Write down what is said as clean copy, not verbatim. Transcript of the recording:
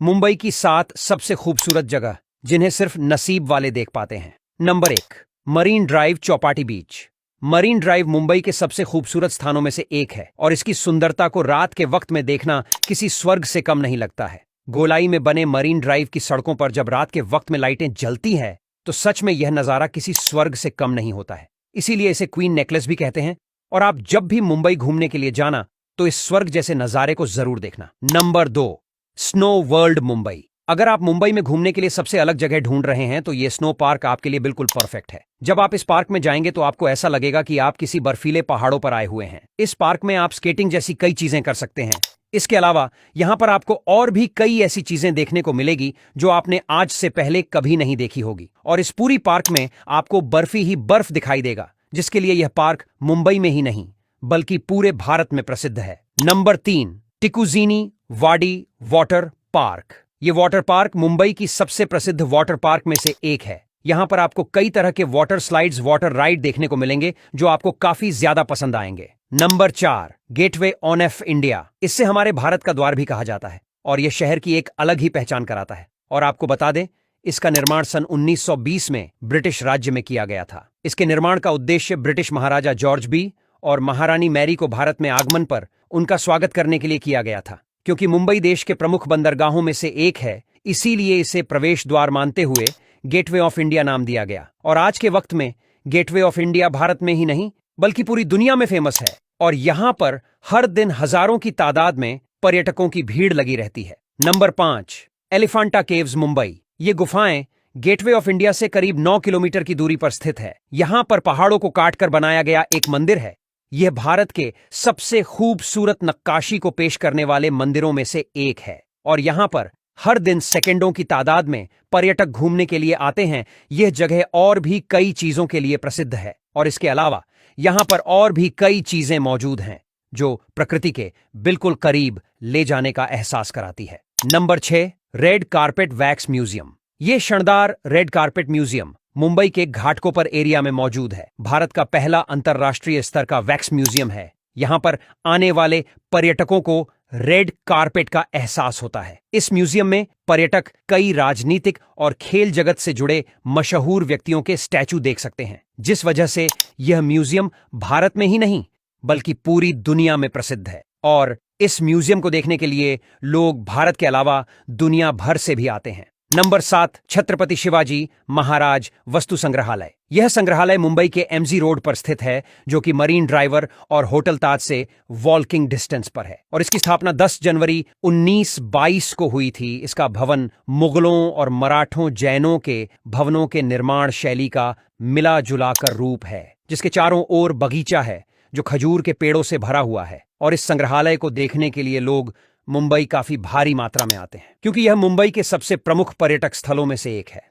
मुंबई की 7 सबसे खूबसूरत जगह जिन्हें सिर्फ नसीब वाले देख पाते हैं। नंबर 1, मरीन ड्राइव चौपाटी बीच। मरीन ड्राइव मुंबई के सबसे खूबसूरत स्थानों में से एक है और इसकी सुंदरता को रात के वक्त में देखना किसी स्वर्ग से कम नहीं लगता है। गोलाई में बने मरीन ड्राइव की सड़कों पर जब रात के वक्त में लाइटें जलती हैं तो सच में यह नजारा किसी स्वर्ग से कम नहीं होता है। इसीलिए इसे क्वीन नेकलेस भी कहते हैं। और आप जब भी मुंबई घूमने के लिए जाना तो इस स्वर्ग जैसे नजारे को जरूर देखना। Number 2, snow world Mumbai. अगर आप मुंबई में घूमने के लिए सबसे अलग जगह ढूंढ रहे हैं तो ये स्नो पार्क आपके लिए बिल्कुल परफेक्ट है। जब आप इस पार्क में जाएंगे तो आपको ऐसा लगेगा कि आप किसी बर्फीले पहाड़ों पर आए हुए हैं। इस पार्क में आप स्केटिंग जैसी कई चीजें कर सकते हैं। इसके अलावा यहां पर आपको और भी कई ऐसी चीजें देखने को मिलेगी जो आपने आज से पहले कभी नहीं देखी होगी। और इस पूरी पार्क में आपको बर्फी ही बर्फ दिखाई देगा, जिसके लिए यह पार्क मुंबई में ही नहीं बल्कि पूरे भारत में प्रसिद्ध है। नंबर 3, टिकुजीनी वाडी वाटर पार्क। यह वाटर पार्क मुंबई की सबसे प्रसिद्ध वाटर पार्क में से एक है। यहां पर आपको कई तरह के वाटर स्लाइड्स, वाटर राइड देखने को मिलेंगे जो आपको काफी ज्यादा पसंद आएंगे। Number 4, gateway of India. इससे हमारे भारत का द्वार भी कहा जाता है और यह शहर की एक अलग ही पहचान कराता है। और आपको बता दें, इसका निर्माण सन 1920 में ब्रिटिश राज्य में किया गया था। इसके निर्माण का उद्देश्य ब्रिटिश महाराजा जॉर्ज बी और महारानी मैरी को भारत में आगमन पर उनका स्वागत करने के लिए किया गया था। क्योंकि मुंबई देश के प्रमुख बंदरगाहों में से एक है, इसीलिए इसे प्रवेश द्वार मानते हुए गेटवे ऑफ इंडिया नाम दिया गया। और आज के वक्त में गेटवे ऑफ इंडिया भारत में ही नहीं बल्कि पूरी दुनिया में फेमस है और यहां पर हर दिन हजारों की तादाद में पर्यटकों की भीड़ लगी रहती है। Number 5, Elephanta caves Mumbai. ये गुफाएं गेटवे ऑफ इंडिया से करीब 9 किलोमीटर की दूरी पर स्थित है। यहां पर पहाड़ों को काटकर बनाया गया एक मंदिर है। यह भारत के सबसे खूबसूरत नक्काशी को पेश करने वाले मंदिरों में से एक है और यहां पर हर दिन सेकंडों की तादाद में पर्यटक घूमने के लिए आते हैं। यह जगह और भी कई चीजों के लिए प्रसिद्ध है और इसके अलावा यहां पर और भी कई चीजें मौजूद हैं जो प्रकृति के बिल्कुल करीब ले जाने का एहसास कराती है। Number 6, red carpet wax museum. यह शानदार रेड कारपेट म्यूजियम मुंबई के घाटकोपर एरिया में मौजूद है। भारत का पहला अंतर्राष्ट्रीय स्तर का वैक्स म्यूजियम है। यहां पर आने वाले पर्यटकों को रेड कारपेट का एहसास होता है। इस म्यूजियम में पर्यटक कई राजनीतिक और खेल जगत से जुड़े मशहूर व्यक्तियों के स्टैचू देख सकते हैं, जिस वजह से यह म्यूजियम भारत में ही नहीं बल्कि पूरी दुनिया में प्रसिद्ध है। और इस म्यूजियम को देखने के लिए लोग भारत के अलावा दुनिया भर से भी आते हैं। नंबर 7, छत्रपति शिवाजी महाराज वस्तु संग्रहालय। यह संग्रहालय मुंबई के एमजी रोड पर स्थित है, जो कि मरीन ड्राइवर और होटल ताज से वॉकिंग डिस्टेंस पर है। और इसकी स्थापना 10 जनवरी 1922 को हुई थी। इसका भवन मुगलों और मराठों जैनों के भवनों के निर्माण शैली का मिला जुला कर रूप है, जिसके चारों ओर बगीचा है जो खजूर के पेड़ों से भरा हुआ है। और इस संग्रहालय को देखने के लिए लोग मुंबई काफी भारी मात्रा में आते हैं, क्योंकि यह मुंबई के सबसे प्रमुख पर्यटक स्थलों में से एक है।